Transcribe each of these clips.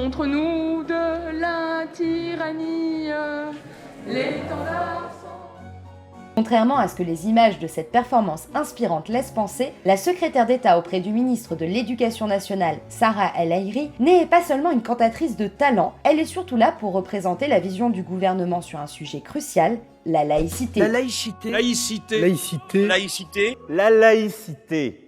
Montre-nous de la tyrannie, l'étendard. Contrairement à ce que les images de cette performance inspirante laissent penser, la secrétaire d'État auprès du ministre de l'Éducation nationale, Sarah El Haïry, n'est pas seulement une cantatrice de talent, elle est surtout là pour représenter la vision du gouvernement sur un sujet crucial, la laïcité. La laïcité. Laïcité. Laïcité. Laïcité. La laïcité.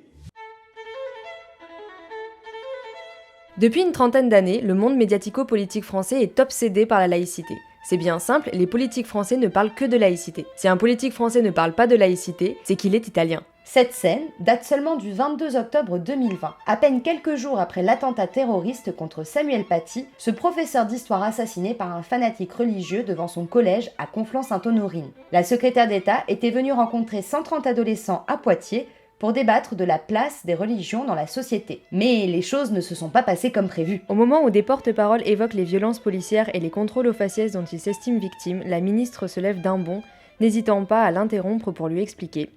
Depuis une trentaine d'années, le monde médiatico-politique français est obsédé par la laïcité. C'est bien simple, les politiques français ne parlent que de laïcité. Si un politique français ne parle pas de laïcité, c'est qu'il est italien. Cette scène date seulement du 22 octobre 2020. À peine quelques jours après l'attentat terroriste contre Samuel Paty, ce professeur d'histoire assassiné par un fanatique religieux devant son collège à Conflans-Sainte-Honorine. La secrétaire d'État était venue rencontrer 130 adolescents à Poitiers pour débattre de la place des religions dans la société. Mais les choses ne se sont pas passées comme prévu. Au moment où des porte-paroles évoquent les violences policières et les contrôles aux faciès dont ils s'estiment victimes, la ministre se lève d'un bond, n'hésitant pas à l'interrompre pour lui expliquer.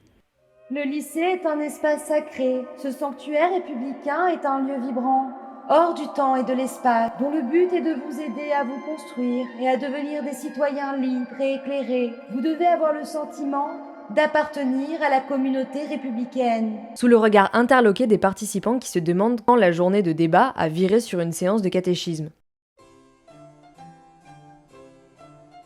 Le lycée est un espace sacré. Ce sanctuaire républicain est un lieu vibrant, hors du temps et de l'espace, dont le but est de vous aider à vous construire et à devenir des citoyens libres et éclairés. Vous devez avoir le sentiment d'appartenir à la communauté républicaine. Sous le regard interloqué des participants qui se demandent quand la journée de débat a viré sur une séance de catéchisme.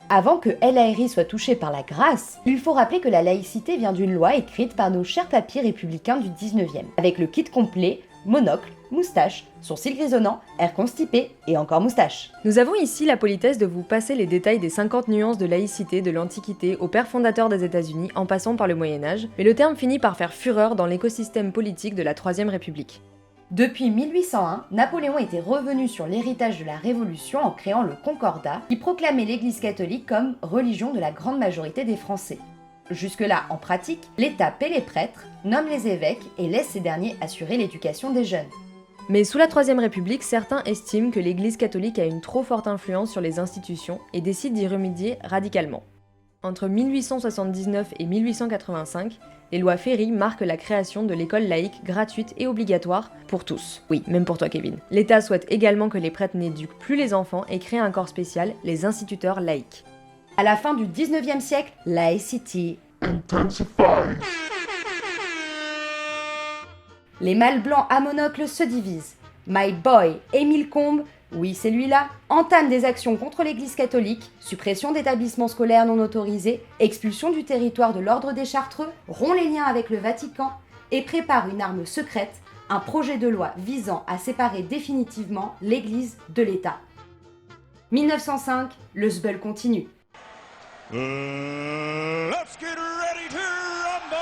Avant que El Haïry soit touché par la grâce, il faut rappeler que la laïcité vient d'une loi écrite par nos chers papiers républicains du 19e, avec le kit complet, monocle, moustache, sourcils grisonnants, air constipé et encore moustache. Nous avons ici la politesse de vous passer les détails des 50 nuances de laïcité de l'Antiquité au père fondateur des États-Unis en passant par le Moyen-Âge, mais le terme finit par faire fureur dans l'écosystème politique de la Troisième République. Depuis 1801, Napoléon était revenu sur l'héritage de la Révolution en créant le Concordat, qui proclamait l'Église catholique comme religion de la grande majorité des Français. Jusque-là, en pratique, l'État paie les prêtres, nomme les évêques et laisse ces derniers assurer l'éducation des jeunes. Mais sous la Troisième République, certains estiment que l'Église catholique a une trop forte influence sur les institutions et décident d'y remédier radicalement. Entre 1879 et 1885, les lois Ferry marquent la création de l'école laïque gratuite et obligatoire pour tous. Oui, même pour toi Kevin. L'État souhaite également que les prêtres n'éduquent plus les enfants et crée un corps spécial, les instituteurs laïcs. À la fin du 19e siècle, laïcité intensifies. Les mâles blancs à monocle se divisent. My boy, Émile Combes, oui c'est lui-là, entame des actions contre l'Église catholique, suppression d'établissements scolaires non autorisés, expulsion du territoire de l'ordre des Chartreux, rompt les liens avec le Vatican et prépare une arme secrète, un projet de loi visant à séparer définitivement l'Église de l'État. 1905, le sbeul continue. Let's get ready to rumble!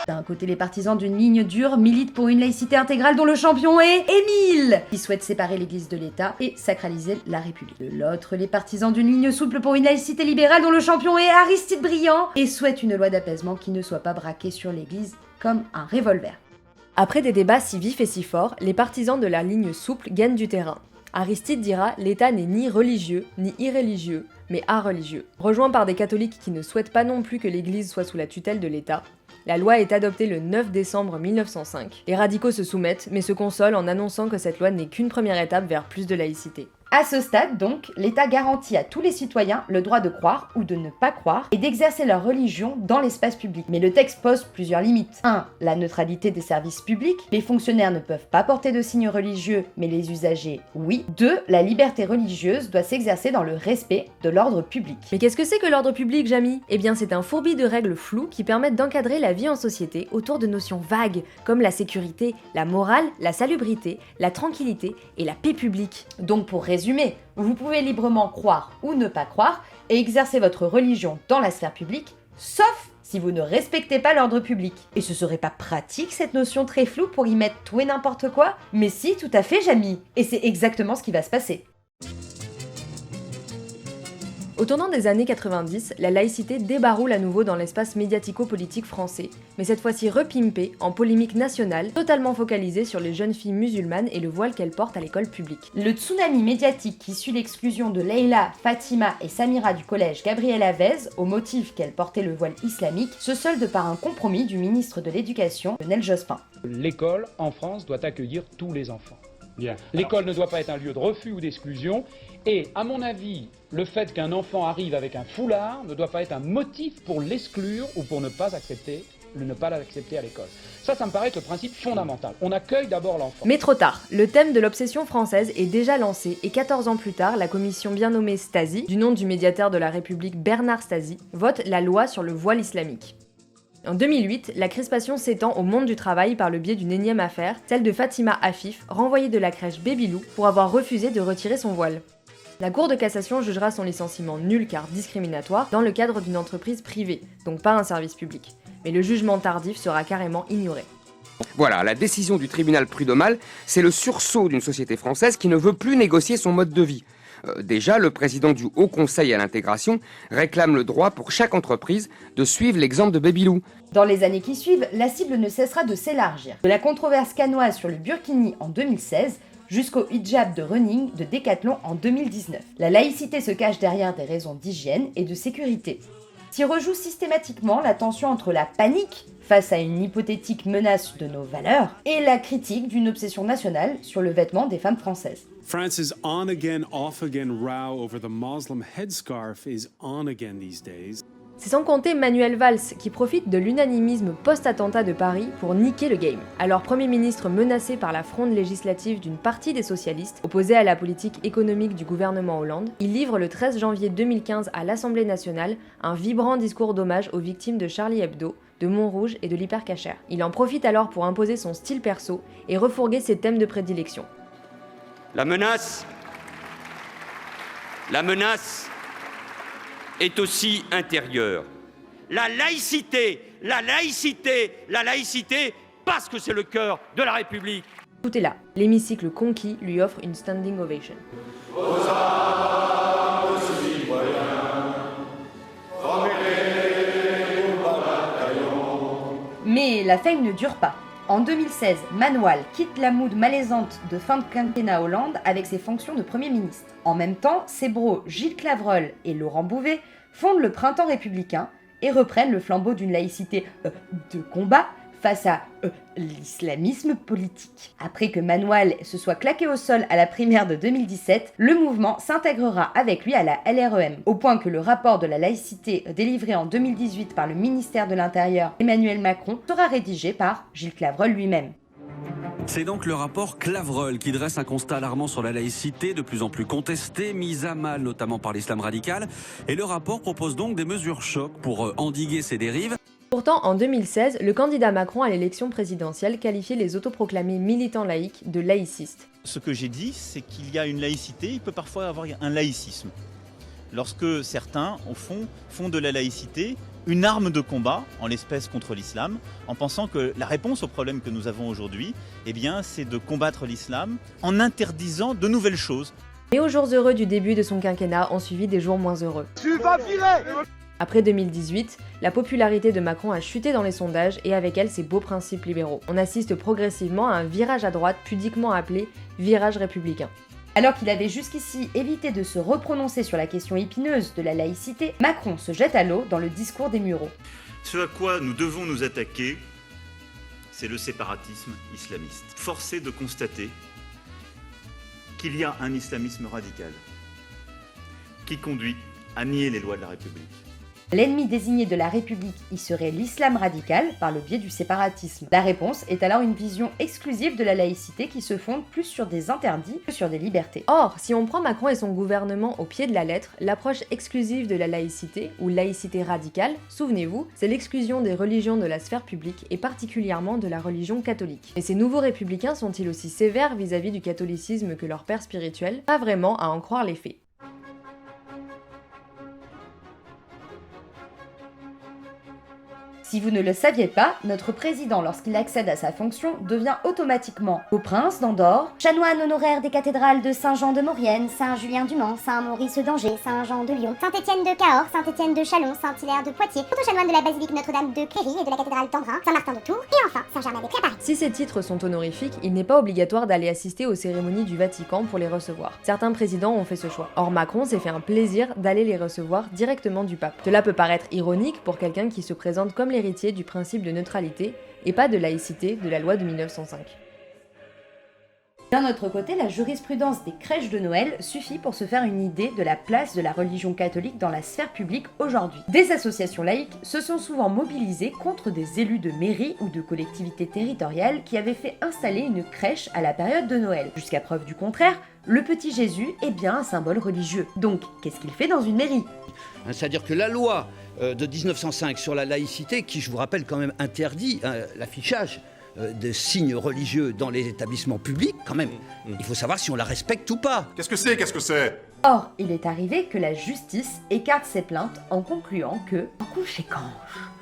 D'un côté, les partisans d'une ligne dure militent pour une laïcité intégrale dont le champion est Émile, qui souhaite séparer l'Église de l'État et sacraliser la République. De l'autre, les partisans d'une ligne souple pour une laïcité libérale dont le champion est Aristide Briand et souhaite une loi d'apaisement qui ne soit pas braquée sur l'Église comme un revolver. Après des débats si vifs et si forts, les partisans de la ligne souple gagnent du terrain. Aristide dira « l'État n'est ni religieux, ni irréligieux, mais areligieux ». Rejoint par des catholiques qui ne souhaitent pas non plus que l'Église soit sous la tutelle de l'État, la loi est adoptée le 9 décembre 1905. Les radicaux se soumettent, mais se consolent en annonçant que cette loi n'est qu'une première étape vers plus de laïcité. À ce stade, donc, l'État garantit à tous les citoyens le droit de croire ou de ne pas croire et d'exercer leur religion dans l'espace public. Mais le texte pose plusieurs limites. 1. La neutralité des services publics. Les fonctionnaires ne peuvent pas porter de signes religieux, mais les usagers, oui. 2. La liberté religieuse doit s'exercer dans le respect de l'ordre public. Mais qu'est-ce que c'est que l'ordre public, Jamy ? Eh bien, c'est un fourbi de règles floues qui permettent d'encadrer la vie en société autour de notions vagues, comme la sécurité, la morale, la salubrité, la tranquillité et la paix publique. Donc pour résumer, vous pouvez librement croire ou ne pas croire et exercer votre religion dans la sphère publique, sauf si vous ne respectez pas l'ordre public. Et ce serait pas pratique cette notion très floue pour y mettre tout et n'importe quoi ? Mais si, tout à fait, Jamy. Et c'est exactement ce qui va se passer. Au tournant des années 90, la laïcité débaroule à nouveau dans l'espace médiatico-politique français, mais cette fois-ci repimpée en polémique nationale, totalement focalisée sur les jeunes filles musulmanes et le voile qu'elles portent à l'école publique. Le tsunami médiatique qui suit l'exclusion de Leïla, Fatima et Samira du collège Gabriel Avez au motif qu'elles portaient le voile islamique se solde par un compromis du ministre de l'Éducation, Lionel Jospin. L'école en France doit accueillir tous les enfants. Bien. L'école ne doit pas être un lieu de refus ou d'exclusion. Et, à mon avis, le fait qu'un enfant arrive avec un foulard ne doit pas être un motif pour l'exclure ou pour ne pas l'accepter à l'école. Ça me paraît être le principe fondamental. On accueille d'abord l'enfant. Mais trop tard, le thème de l'obsession française est déjà lancé et 14 ans plus tard, la commission bien nommée Stasi, du nom du médiateur de la République Bernard Stasi, vote la loi sur le voile islamique. En 2008, la crispation s'étend au monde du travail par le biais d'une énième affaire, celle de Fatima Afif, renvoyée de la crèche Babylou pour avoir refusé de retirer son voile. La Cour de cassation jugera son licenciement nul car discriminatoire dans le cadre d'une entreprise privée, donc pas un service public. Mais le jugement tardif sera carrément ignoré. Voilà, la décision du tribunal prud'homal, c'est le sursaut d'une société française qui ne veut plus négocier son mode de vie. Déjà, le président du Haut Conseil à l'intégration réclame le droit pour chaque entreprise de suivre l'exemple de Babylou. Dans les années qui suivent, la cible ne cessera de s'élargir. De la controverse canoise sur le burkini en 2016 jusqu'au hijab de running de Decathlon en 2019. La laïcité se cache derrière des raisons d'hygiène et de sécurité. S'y rejoue systématiquement la tension entre la panique face à une hypothétique menace de nos valeurs et la critique d'une obsession nationale sur le vêtement des femmes françaises. France's on-again, off-again row over the Muslim headscarf is on again these days. C'est sans compter Manuel Valls qui profite de l'unanimisme post-attentat de Paris pour niquer le game. Alors Premier ministre menacé par la fronde législative d'une partie des socialistes, opposés à la politique économique du gouvernement Hollande, il livre le 13 janvier 2015 à l'Assemblée nationale un vibrant discours d'hommage aux victimes de Charlie Hebdo, de Montrouge et de l'Hypercacher. Il en profite alors pour imposer son style perso et refourguer ses thèmes de prédilection. La menace est aussi intérieure. La laïcité, parce que c'est le cœur de la République. Tout est là. L'hémicycle conquis lui offre une standing ovation. Mais la fame ne dure pas. En 2016, Manuel quitte la mood malaisante de fin de quinquennat Hollande avec ses fonctions de Premier ministre. En même temps, ses bros Gilles Clavreul et Laurent Bouvet fondent le Printemps républicain et reprennent le flambeau d'une laïcité de combat face à l'islamisme politique. Après que Manuel se soit claqué au sol à la primaire de 2017, le mouvement s'intégrera avec lui à la LREM, au point que le rapport de la laïcité délivré en 2018 par le ministère de l'Intérieur Emmanuel Macron sera rédigé par Gilles Clavreul lui-même. C'est donc le rapport Clavreul qui dresse un constat alarmant sur la laïcité, de plus en plus contestée, mise à mal notamment par l'islam radical. Et le rapport propose donc des mesures chocs pour endiguer ces dérives. Pourtant, en 2016, le candidat Macron à l'élection présidentielle qualifiait les autoproclamés militants laïcs de laïcistes. Ce que j'ai dit, c'est qu'il y a une laïcité, il peut parfois y avoir un laïcisme. Lorsque certains, au fond, font de la laïcité une arme de combat, en l'espèce contre l'islam, en pensant que la réponse au problème que nous avons aujourd'hui, eh bien, c'est de combattre l'islam en interdisant de nouvelles choses. Mais aux jours heureux du début de son quinquennat ont suivi des jours moins heureux. Tu vas filer! Après 2018, la popularité de Macron a chuté dans les sondages et avec elle ses beaux principes libéraux. On assiste progressivement à un virage à droite pudiquement appelé virage républicain. Alors qu'il avait jusqu'ici évité de se reprononcer sur la question épineuse de la laïcité, Macron se jette à l'eau dans le discours des Mureaux. Ce à quoi nous devons nous attaquer, c'est le séparatisme islamiste. Force est de constater qu'il y a un islamisme radical qui conduit à nier les lois de la République. L'ennemi désigné de la République y serait l'islam radical par le biais du séparatisme. La réponse est alors une vision exclusive de la laïcité qui se fonde plus sur des interdits que sur des libertés. Or, si on prend Macron et son gouvernement au pied de la lettre, l'approche exclusive de la laïcité, ou laïcité radicale, souvenez-vous, c'est l'exclusion des religions de la sphère publique et particulièrement de la religion catholique. Et ces nouveaux républicains sont-ils aussi sévères vis-à-vis du catholicisme que leur père spirituel? Pas vraiment, à en croire les faits. Si vous ne le saviez pas, notre président, lorsqu'il accède à sa fonction, devient automatiquement au prince d'Andorre, chanoine honoraire des cathédrales de Saint-Jean de Maurienne, Saint-Julien-du-Mans, Saint-Maurice d'Angers, Saint-Jean de Lyon, Saint-Étienne de Cahors, Saint-Étienne de Châlons, Saint-Hilaire de Poitiers, proto-chanoine de la basilique Notre-Dame de Cléry et de la cathédrale d'Embrun, Saint-Martin de Tours, et enfin Saint-Germain-des-Prés à Paris. Si ces titres sont honorifiques, il n'est pas obligatoire d'aller assister aux cérémonies du Vatican pour les recevoir. Certains présidents ont fait ce choix. Or Macron s'est fait un plaisir d'aller les recevoir directement du pape. Cela peut paraître ironique pour quelqu'un qui se présente comme l'héritier du principe de neutralité et pas de laïcité de la loi de 1905. D'un autre côté, la jurisprudence des crèches de Noël suffit pour se faire une idée de la place de la religion catholique dans la sphère publique aujourd'hui. Des associations laïques se sont souvent mobilisées contre des élus de mairie ou de collectivités territoriales qui avaient fait installer une crèche à la période de Noël. Jusqu'à preuve du contraire, le petit Jésus est bien un symbole religieux. Donc, qu'est-ce qu'il fait dans une mairie ? C'est-à-dire que la loi de 1905 sur la laïcité, qui, je vous rappelle, quand même interdit l'affichage de signes religieux dans les établissements publics, quand même, il faut savoir si on la respecte ou pas. Qu'est-ce que c'est? Qu'est-ce que c'est? Or, il est arrivé que la justice écarte ces plaintes en concluant que, en conséquence,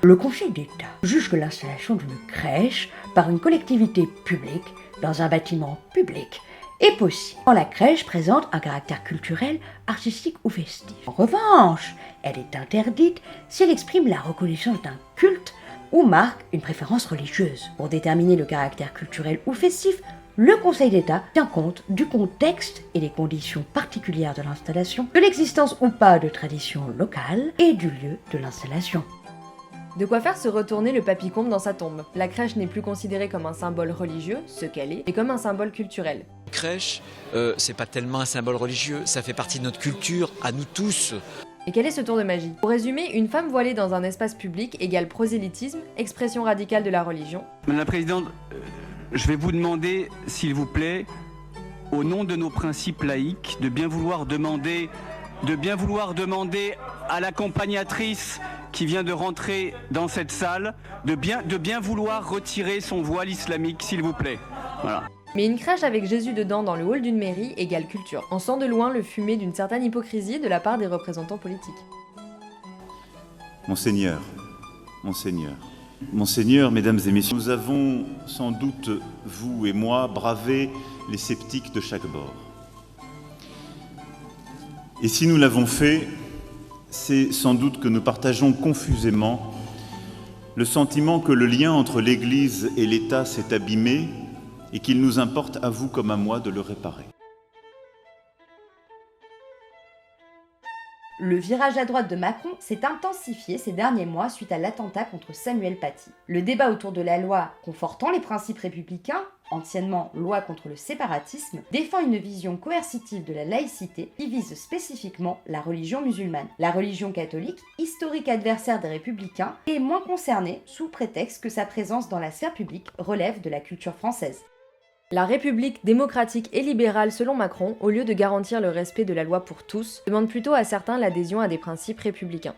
le Conseil d'État juge que l'installation d'une crèche par une collectivité publique dans un bâtiment public est possible quand la crèche présente un caractère culturel, artistique ou festif. En revanche, elle est interdite si elle exprime la reconnaissance d'un culte ou marque une préférence religieuse. Pour déterminer le caractère culturel ou festif, le Conseil d'État tient compte du contexte et des conditions particulières de l'installation, de l'existence ou pas de tradition locale et du lieu de l'installation. De quoi faire se retourner le papy-combe dans sa tombe. La crèche n'est plus considérée comme un symbole religieux, ce qu'elle est, mais comme un symbole culturel. Crèche, c'est pas tellement un symbole religieux, ça fait partie de notre culture, à nous tous. Et quel est ce tour de magie? Pour résumer, une femme voilée dans un espace public égale prosélytisme, expression radicale de la religion. Madame la Présidente, je vais vous demander, s'il vous plaît, au nom de nos principes laïques, de bien vouloir demander à l'accompagnatrice qui vient de rentrer dans cette salle, de bien vouloir retirer son voile islamique, s'il vous plaît. Voilà. Mais une crèche avec Jésus dedans dans le hall d'une mairie égale culture. On sent de loin le fumet d'une certaine hypocrisie de la part des représentants politiques. Monseigneur, mesdames et messieurs, nous avons sans doute, vous et moi, bravé les sceptiques de chaque bord. Et si nous l'avons fait, c'est sans doute que nous partageons confusément le sentiment que le lien entre l'Église et l'État s'est abîmé et qu'il nous importe à vous comme à moi de le réparer. Le virage à droite de Macron s'est intensifié ces derniers mois suite à l'attentat contre Samuel Paty. Le débat autour de la loi confortant les principes républicains, anciennement loi contre le séparatisme, défend une vision coercitive de la laïcité qui vise spécifiquement la religion musulmane. La religion catholique, historique adversaire des républicains, est moins concernée sous prétexte que sa présence dans la sphère publique relève de la culture française. La République démocratique et libérale selon Macron, au lieu de garantir le respect de la loi pour tous, demande plutôt à certains l'adhésion à des principes républicains.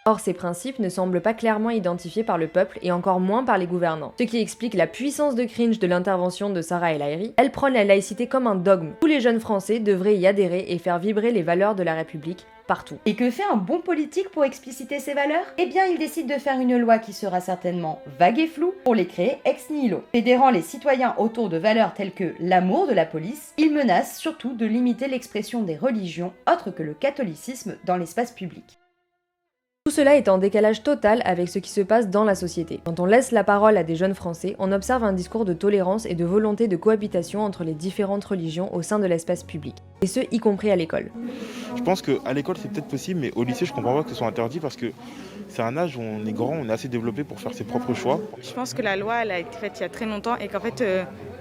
Or, ces principes ne semblent pas clairement identifiés par le peuple et encore moins par les gouvernants. Ce qui explique la puissance de cringe de l'intervention de Sarah El Haïry. Elle prône la laïcité comme un dogme. Tous les jeunes Français devraient y adhérer et faire vibrer les valeurs de la République partout. Et que fait un bon politique pour expliciter ces valeurs? Eh bien, il décide de faire une loi qui sera certainement vague et floue pour les créer ex nihilo. Fédérant les citoyens autour de valeurs telles que l'amour de la police, il menace surtout de limiter l'expression des religions autres que le catholicisme dans l'espace public. Tout cela est en décalage total avec ce qui se passe dans la société. Quand on laisse la parole à des jeunes Français, on observe un discours de tolérance et de volonté de cohabitation entre les différentes religions au sein de l'espace public, et ce, y compris à l'école. Je pense qu'à l'école c'est peut-être possible, mais au lycée je comprends pas que ce soit interdit parce que c'est un âge où on est grand, on est assez développé pour faire ses propres choix. Je pense que la loi elle a été faite il y a très longtemps et qu'en fait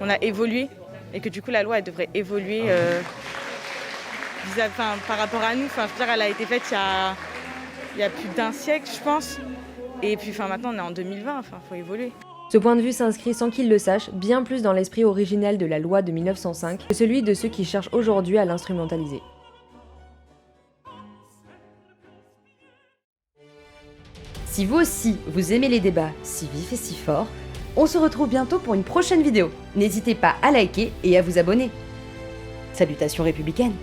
on a évolué et que du coup la loi elle devrait évoluer par rapport à nous. Enfin, je veux dire, elle a été faite il y a plus d'un siècle, je pense. Et puis maintenant, on est en 2020, faut évoluer. Ce point de vue s'inscrit sans qu'ils le sachent bien plus dans l'esprit originel de la loi de 1905 que celui de ceux qui cherchent aujourd'hui à l'instrumentaliser. Si vous aussi, vous aimez les débats si vifs et si forts, on se retrouve bientôt pour une prochaine vidéo. N'hésitez pas à liker et à vous abonner. Salutations républicaines!